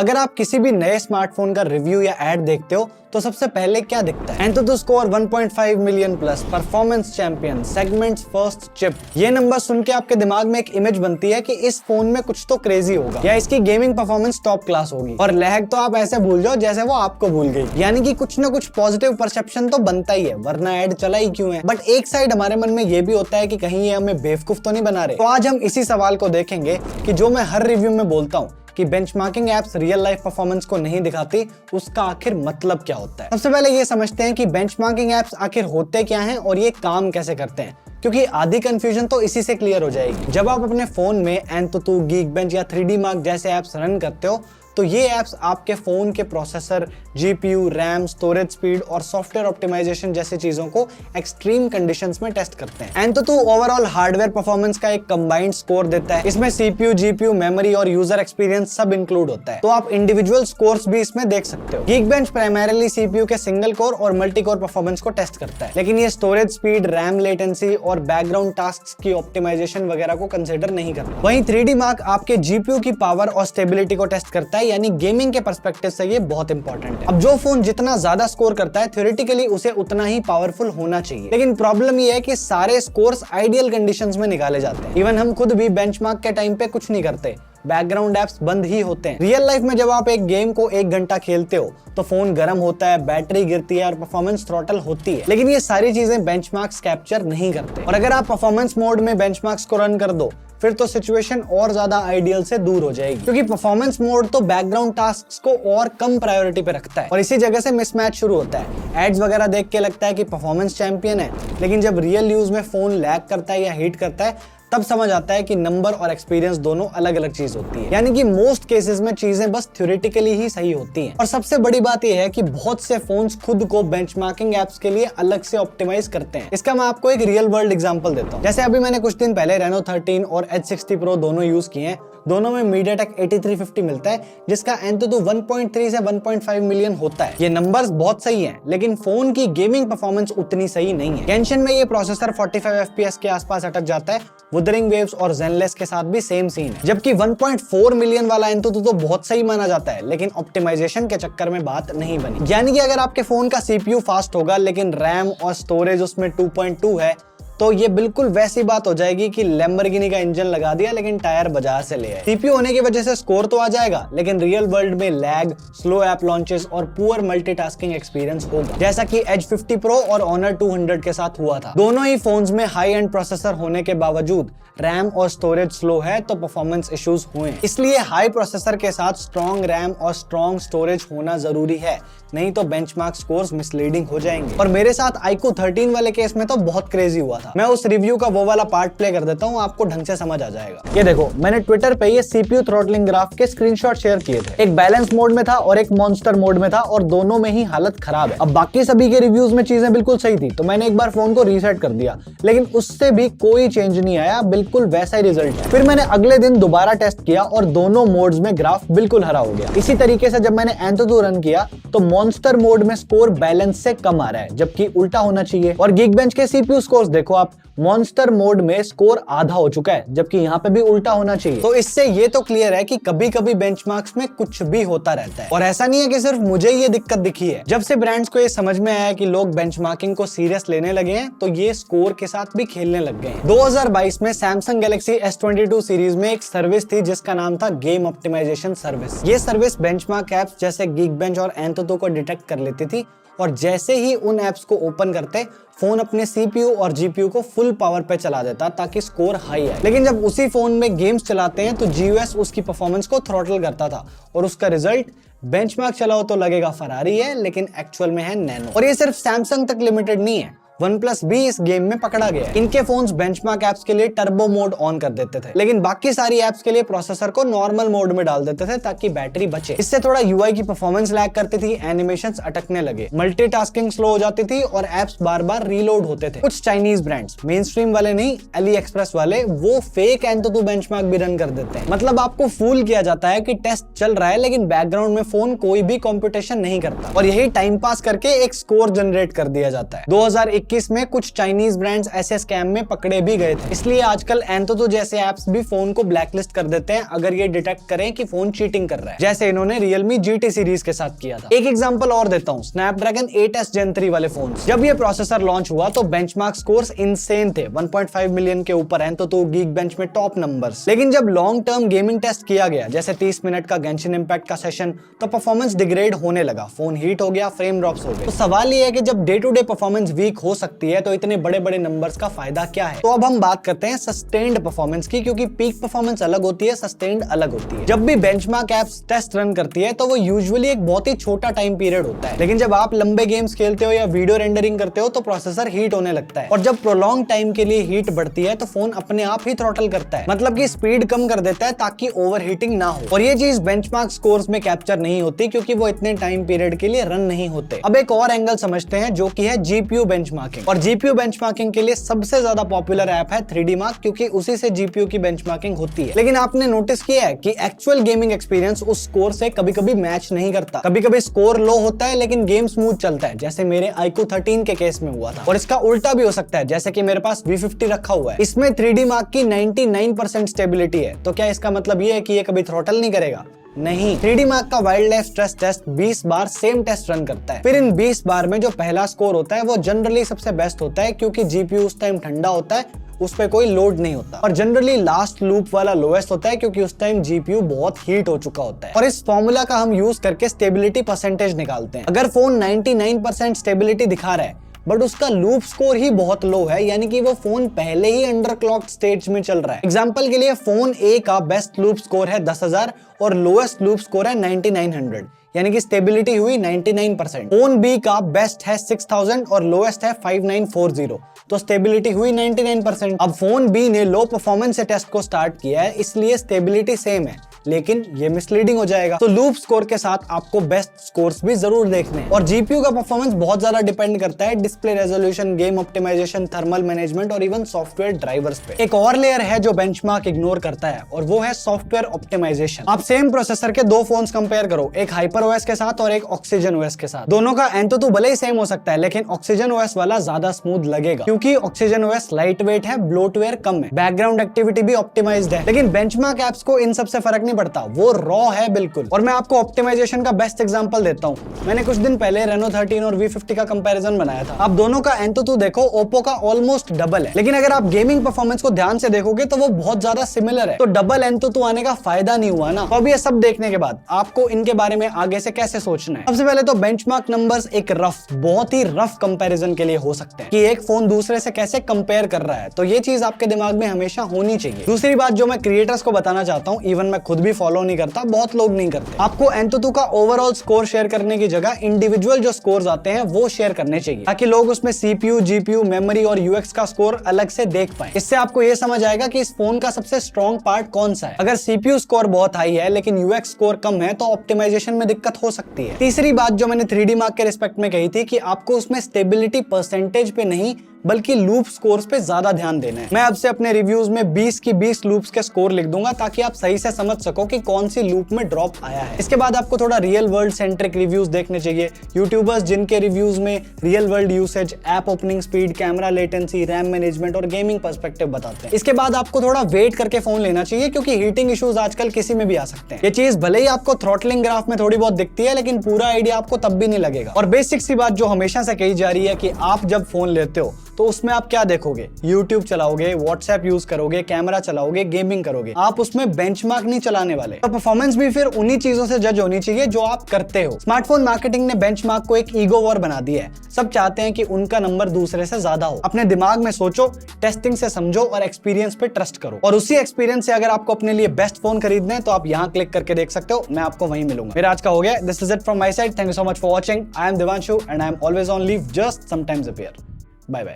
अगर आप किसी भी नए स्मार्टफोन का रिव्यू या एड देखते हो तो सबसे पहले क्या दिखता है? एंतुतु score 1.5 million plus, performance champion, segments first chip. ये नंबर सुन के आपके दिमाग में एक इमेज बनती है कि इस फोन में कुछ तो क्रेजी होगा या इसकी गेमिंग परफॉर्मेंस टॉप क्लास होगी, और लैग तो आप ऐसे भूल जाओ जैसे वो आपको भूल गई। यानी कि कुछ ना कुछ पॉजिटिव परसेप्शन तो बनता ही है, वरना एड चला ही क्यों है। बट एक साइड हमारे मन में ये भी होता है कि कहीं ये हमें बेवकूफ तो नहीं बना रहे। तो आज हम इसी सवाल को देखेंगे कि जो मैं हर रिव्यू में बोलता हूँ कि benchmarking apps real life performance को नहीं दिखाती, उसका आखिर मतलब क्या होता है। सबसे पहले ये समझते हैं कि बेंचमार्किंग एप्स आखिर होते क्या हैं और ये काम कैसे करते हैं, क्योंकि आधी कंफ्यूजन तो इसी से क्लियर हो जाएगी। जब आप अपने फोन में एंतुतु, गीकबेंच या 3D मार्क जैसे एप्स रन करते हो तो ये एप्स आपके फोन के processor, GPU, RAM, storage speed और सॉफ्टवेयर ऑप्टिमाइजेशन जैसी चीजों को एक्सट्रीम कंडीशंस में टेस्ट करते हैं। एंतुतु ओवरऑल हार्डवेयर परफॉर्मेंस का एक कंबाइंड स्कोर देता है। इसमें सीपीयू, जीपीयू, मेमोरी और यूजर एक्सपीरियंस सब इंक्लूड होता है, तो आप इंडिविजुअल स्कोर्स भी इसमें देख सकते हो। गीकबेंच प्राइमरीली सीपीयू के सिंगल कोर और मल्टी कोर परफॉर्मेंस को टेस्ट करता है, लेकिन ये स्टोरेज स्पीड, रैम लेटेंसी और बैकग्राउंड टास्क्स की ऑप्टिमाइजेशन वगैरह को कंसिडर नहीं करता। वहीं 3D मार्क आपके जीपीयू की पावर और स्टेबिलिटी को टेस्ट करता है, यानी गेमिंग के पर्सपेक्टिव से ये बहुत इंपॉर्टेंट है। अब जो फोन जितना ज्यादा स्कोर करता है थ्योरेटिकली उसे उतना ही पावरफुल होना चाहिए, लेकिन प्रॉब्लम ये है कि सारे स्कोर्स आइडियल कंडीशंस में निकाले जाते हैं। इवन हम खुद भी बेंचमार्क के टाइम पे कुछ नहीं करते, बैकग्राउंड एप्स बंद ही होते हैं। रियल लाइफ में जब आप एक गेम को 1 घंटा खेलते हो तो फोन गर्म होता है, बैटरी गिरती है और परफॉर्मेंस थ्रॉटल होती है, लेकिन ये सारी चीजें बेंचमार्क्स कैप्चर नहीं करते। और अगर आप परफॉर्मेंस मोड में बेंचमार्क्स को रन कर दो फिर तो सिचुएशन और ज्यादा आइडियल से दूर हो जाएगी, क्योंकि परफॉर्मेंस मोड तो बैकग्राउंड टास्क्स को और कम प्रायोरिटी पे रखता है और इसी जगह से मिसमैच शुरू होता है। एड्स वगैरह देख के लगता है कि परफॉर्मेंस चैंपियन है, लेकिन जब रियल यूज में फोन लैग करता है या हीट करता है तब समझ आता है कि नंबर और एक्सपीरियंस दोनों अलग अलग चीज होती है। यानी कि मोस्ट केसेस में चीजें बस थ्योरेटिकली ही सही होती हैं। और सबसे बड़ी बात यह है कि बहुत से फोन्स खुद को बेंचमार्किंग एप्स के लिए अलग से ऑप्टिमाइज करते हैं। इसका मैं आपको एक रियल वर्ल्ड एग्जांपल देता हूं। जैसे अभी मैंने कुछ दिन पहले रेनो 13 और H60 Pro दोनों यूज किए हैं। दोनों में MediaTek 8350 मिलता है, जिसका एंतुतु 1.3 से 1.5 मिलियन होता है। ये नंबर्स बहुत सही हैं, लेकिन फोन की गेमिंग परफॉर्मेंस उतनी सही नहीं है। गेंशिन में ये प्रोसेसर 45 FPS के आसपास अटक जाता है। वुदरिंग वेव्स और ज़ेनलेस के साथ भी सेम सीन है। जबकि 1.4 मिलियन वाला एंतुतु तो बहुत सही माना जाता है, लेकिन ऑप्टिमाइजेशन के चक्कर में बात नहीं बनी। यानी कि अगर आपके फोन का CPU फास्ट होगा लेकिन रैम और स्टोरेज उसमें 2.2 है तो ये बिल्कुल वैसी बात हो जाएगी कि लैम्बोर्गिनी का इंजन लगा दिया लेकिन टायर बाजार से ले आए। सीपीयू होने की वजह से स्कोर तो आ जाएगा, लेकिन रियल वर्ल्ड में लैग, स्लो ऐप लॉन्चेस और पुअर मल्टीटास्किंग एक्सपीरियंस होगा, जैसा कि Edge 50 Pro और Honor 200 के साथ हुआ था। दोनों ही फोन्स में हाई एंड प्रोसेसर होने के बावजूद रैम और स्टोरेज स्लो है तो परफॉर्मेंस इश्यूज हुए। इसलिए हाई प्रोसेसर के साथ स्ट्रॉन्ग रैम और स्ट्रॉन्ग स्टोरेज होना जरूरी है, नहीं तो बेंचमार्क स्कोर्स मिसलीडिंग हो जाएंगे। और मेरे साथ iQOO 13 वाले केस में तो बहुत क्रेजी हुआ था। मैं उस रिव्यू का वो वाला पार्ट प्ले कर देता हूँ, आपको ढंग से समझ आ जाएगा। ये देखो, मैंने ट्विटर पे ये CPU थ्रॉटलिंग ग्राफ के स्क्रीनशॉट शेयर किए थे। एक बैलेंस मोड में था और एक मॉन्स्टर मोड में था, और दोनों में ही हालत खराब है। अब बाकी सभी के रिव्यूज में चीजें बिल्कुल सही थी, तो मैंने एक बार फोन को रीसेट कर दिया, लेकिन उससे भी कोई चेंज नहीं आया, बिल्कुल वैसा ही रिजल्ट है। फिर मैंने अगले दिन दोबारा टेस्ट किया और दोनों मोड्स में ग्राफ बिल्कुल हरा हो गया। इसी तरीके से जब मैंने एंतुतु रन किया तो मॉन्स्टर मोड में स्कोर बैलेंस से कम आ रहा है, जबकि उल्टा होना चाहिए। और गीकबेंच के CPU स्कोर्स देखो आप, मॉन्स्टर मोड में स्कोर आधा हो चुका है, जबकि यहाँ पे भी उल्टा होना चाहिए। तो इससे ये तो क्लियर है कि कभी कभी बेंचमार्क्स में कुछ भी होता रहता है। और ऐसा नहीं है कि सिर्फ मुझे ये दिक्कत दिखी है। जब से ब्रांड्स को ये समझ में आया कि लोग बेंचमार्किंग को सीरियस लेने लगे हैं तो ये स्कोर के साथ भी खेलने लग गए। 2022 में सैमसंग गैलेक्सी S22 सीरीज में एक सर्विस थी जिसका नाम था गेम ऑप्टिमाइजेशन सर्विस। ये सर्विस बेंचमार्क एप्स जैसे गीकबेंच और एंतुतु को डिटेक्ट कर लेती थी, और जैसे ही उन एप्स को ओपन करते फोन अपने CPU और GPU को फुल पावर पे चला देता ताकि स्कोर हाई आए। लेकिन जब उसी फोन में गेम्स चलाते हैं तो GUS उसकी परफॉर्मेंस को थ्रॉटल करता था, और उसका रिजल्ट बेंचमार्क चलाओ तो लगेगा फरारी है, लेकिन एक्चुअल में है नैनो। और ये सिर्फ सैमसंग तक लिमिटेड नहीं है, OnePlus भी इस गेम में पकड़ा गया। इनके फोन्स बेंचमार्क एप्स के लिए टर्बो मोड ऑन कर देते थे, लेकिन बाकी सारी एप्स के लिए प्रोसेसर को नॉर्मल मोड में डाल देते थे ताकि बैटरी बचे। इससे थोड़ा UI की परफॉर्मेंस लैग करती थी, एनिमेशंस अटकने लगे, मल्टीटास्किंग स्लो हो जाती थी और एप्स बार बार रीलोड होते थे। कुछ चाइनीज ब्रांड्स, मेन स्ट्रीम वाले नहीं, AliExpress वाले, वो फेक एंतुतु बेंचमार्क भी रन कर देते हैं। मतलब आपको फूल किया जाता है कि टेस्ट चल रहा है, लेकिन बैकग्राउंड में फोन कोई भी कंप्यूटेशन नहीं करता, और यही टाइम पास करके एक स्कोर जनरेट कर दिया जाता है। 2021 2021 में कुछ चाइनीज ब्रांड्स ऐसे स्कैम में पकड़े भी गए थे। इसलिए आजकल एंतुतु जैसे ऐप्स भी फोन को ब्लैकलिस्ट कर देते हैं अगर ये डिटेक्ट करें कि फोन चीटिंग कर रहा है, जैसे इन्होंने Realme GT सीरीज के साथ किया था। एक एग्जांपल और देता हूं, Snapdragon 8s Gen 3 वाले फोन। जब ये प्रोसेसर लॉन्च हुआ तो बेंचमार्क स्कोर्स इनसेन थे, 1.5 मिलियन के ऊपर एंतुतु गीकबेंच में टॉप नंबर्स। लेकिन जब लॉन्ग टर्म गेमिंग टेस्ट किया गया, जैसे 30 मिनट का गेंशिन इंपैक्ट का सेशन, तो परफॉर्मेंस डिग्रेड होने लगा, फोन हीट हो गया, फ्रेम ड्रॉप्स हो गए। तो सवाल ये है कि जब day to day performance weak हो सकती है तो इतने बड़े बड़े नंबर्स का फायदा क्या है। तो अब हम बात करते हैं सस्टेन्ड परफॉर्मेंस की, क्योंकि पीक परफॉर्मेंस अलग होती है, सस्टेन्ड अलग होती है। जब भी बेंचमार्क एप्स टेस्ट रन करती है तो वो यूजुअली एक बहुत ही छोटा टाइम पीरियड होता है, लेकिन जब आप लंबे गेम्स खेलते हो या वीडियो रेंडरिंग करते हो तो प्रोसेसर हीट होने लगता है, और जब प्रोलॉन्ग टाइम के लिए हीट बढ़ती है तो फोन अपने आप ही थ्रॉटल करता है, मतलब कि स्पीड कम कर देता है ताकि ओवरहीटिंग ना हो। और ये चीज बेंचमार्क स्कोर्स में कैप्चर नहीं होती क्योंकि वो इतने टाइम पीरियड के लिए रन नहीं होते। अब एक और एंगल समझते हैं जो कि है जीपीयू बेंचमार्किंग। और जीपीयू बेंचमार्किंग के लिए सबसे ज्यादा पॉपुलर ऐप है 3D Mark, क्योंकि उसी से जीपीयू की बेंचमार्किंग होती है। लेकिन आपने नोटिस किया है कि एक्चुअल गेमिंग एक्सपीरियंस उस स्कोर से कभी-कभी मैच नहीं करता। कभी-कभी स्कोर लो होता है लेकिन गेम स्मूथ चलता है, जैसे मेरे iQOO 13 के केस में हुआ था। और इसका उल्टा भी हो सकता है, जैसे कि मेरे पास V50 रखा हुआ है, इसमें 3D Mark की 99% स्टेबिलिटी है। तो क्या इसका मतलब ये है कि ये कभी थ्रॉटल नहीं करेगा? नहीं। 3D Mark का वाइल्ड लाइफ स्ट्रेस टेस्ट 20 बार सेम टेस्ट रन करता है। फिर इन 20 बार में जो पहला स्कोर होता है वो जनरली सबसे बेस्ट होता है, क्योंकि जीपीयू उस टाइम ठंडा होता है, उस पे कोई लोड नहीं होता। और जनरली लास्ट लूप वाला लोएस्ट होता है, क्योंकि उस टाइम जीपीयू बहुत हीट हो चुका होता है। और इस फॉर्मूला का हम यूज करके स्टेबिलिटी परसेंटेज निकालते हैं। अगर फोन 99% स्टेबिलिटी दिखा रहा है बट उसका लूप स्कोर ही बहुत लो है, यानी कि वो फोन पहले ही अंडर क्लॉक स्टेज में चल रहा है। एग्जांपल के लिए फोन ए का बेस्ट लूप स्कोर है 10,000 और लोएस्ट लूप स्कोर है 9900, यानी कि स्टेबिलिटी हुई 99%। फोन बी का बेस्ट है 6000 और लोएस्ट है 5940, तो स्टेबिलिटी हुई 99%। अब फोन बी ने लो परफॉर्मेंस से टेस्ट को स्टार्ट किया है, इसलिए स्टेबिलिटी सेम है, लेकिन ये मिसलीडिंग हो जाएगा। तो लूप स्कोर के साथ आपको बेस्ट स्कोर्स भी जरूर देखने हैं। और जीपीयू का परफॉर्मेंस बहुत ज्यादा डिपेंड करता है display resolution, game optimisation, thermal management और इवन सॉफ्टवेयर ड्राइवर्स पे। एक और लेयर है जो बेंचमार्क इग्नोर करता है, और वो है सॉफ्टवेयर ऑप्टिमाइजेशन। आप सेम प्रोसेसर के दो फोन्स कंपेयर करो, एक HyperOS के साथ और एक OxygenOS के साथ। दोनों का एंतुतु भले ही सेम हो सकता है, लेकिन OxygenOS वाला ज्यादा स्मूथ लगेगा, क्योंकि OxygenOS लाइट वेट है, ब्लोटवेयर कम है, बैकग्राउंड एक्टिविटी भी ऑप्टिमाइज्ड है। लेकिन बेंचमार्क एप्स को इन सबसे फर्क नहीं पड़ता, वो रॉ है बिल्कुल। और मैं आपको ऑप्टिमाइजेशन का बेस्ट एग्जांपल देता हूं। मैंने कुछ दिन पहले Reno 13 और V50 का कंपैरिजन बनाया था। आप दोनों का एंतुतु देखो, Oppo का ऑलमोस्ट डबल है, लेकिन अगर आप गेमिंग परफॉर्मेंस को ध्यान से देखोगे तो वो बहुत ज्यादा सिमिलर है। तो डबल एंतुतु आने का फायदा नहीं हुआ ना। तो अब ये सब देखने के बाद आपको इनके बारे में आगे से कैसे सोचना है? सबसे पहले तो बेंचमार्क नंबर्स एक बहुत ही रफ कंपैरिजन के लिए हो सकते हैं कि एक फोन दूसरे से कैसे कंपेयर कर रहा है, तो ये चीज आपके दिमाग में हमेशा होनी चाहिए। दूसरी बात जो मैं क्रिएटर्स को बताना चाहता हूं, इवन मैं खुद भी फॉलो नहीं करता, बहुत लोग नहीं करते, आपको एंतुतु का ओवरऑल स्कोर शेयर करने की जगह इंडिविजुअल जो स्कोर्स आते हैं वो शेयर करने चाहिए, ताकि लोग उसमें सीपीयू, जीपीयू, मेमोरी और यूएक्स का स्कोर अलग से देख पाए। इससे आपको ये समझ आएगा कि इस फोन का सबसे स्ट्रॉन्ग पार्ट कौन सा है। अगर सीपीयू स्कोर बहुत हाई है लेकिन यूएक्स स्कोर कम है तो ऑप्टिमाइजेशन में दिक्कत हो सकती है। तीसरी बात जो मैंने 3D Mark के रिस्पेक्ट में कही थी कि आपको उसमें स्टेबिलिटी परसेंटेज पे नहीं बल्कि लूप स्कोर्स पे ज्यादा ध्यान देना है। मैं आपसे अपने रिव्यूज में 20 की 20 लूप्स के स्कोर लिख दूंगा ताकि आप सही से समझ सको कि कौन सी लूप में ड्रॉप आया है। इसके बाद आपको थोड़ा रियल वर्ल्ड सेंट्रिक रिव्यूज देखने चाहिए, यूट्यूबर्स जिनके रिव्यूज में real world usage, app opening speed, camera latency, RAM management और गेमिंग पर्सपेक्टिव बताते हैं। इसके बाद आपको थोड़ा वेट करके फोन लेना चाहिए, क्योंकि हीटिंग इश्यूज आजकल किसी में भी आ सकते हैं। ये चीज भले ही आपको थ्रॉटलिंग ग्राफ में थोड़ी बहुत दिखती है, लेकिन पूरा आइडिया आपको तब भी नहीं लगेगा। और बेसिक सी बात जो हमेशा से कही जा रही है कि आप जब फोन लेते हो तो उसमें आप क्या देखोगे? YouTube चलाओगे, WhatsApp यूज करोगे, कैमरा चलाओगे, गेमिंग करोगे, आप उसमें बेंचमार्क नहीं चलाने वाले। तो परफॉर्मेंस भी फिर उन्हीं चीजों से जज होनी चाहिए जो आप करते हो। स्मार्टफोन मार्केटिंग ने बेंचमार्क को एक ईगो वॉर बना दिया है। सब चाहते हैं कि उनका नंबर दूसरे से ज्यादा हो। अपने दिमाग में सोचो, टेस्टिंग से समझो और एक्सपीरियंस पे ट्रस्ट करो। और उसी एक्सपीरियंस से अगर आपको अपने लिए बेस्ट फोन खरीदना है तो आप यहाँ क्लिक करके देख सकते हो। मैं आपको वहीं मिलूंगा। मेरा आज का हो गया। This is it from my side. Thank you so much for watching. I am Devanshu and I am always on leave, just sometimes appear.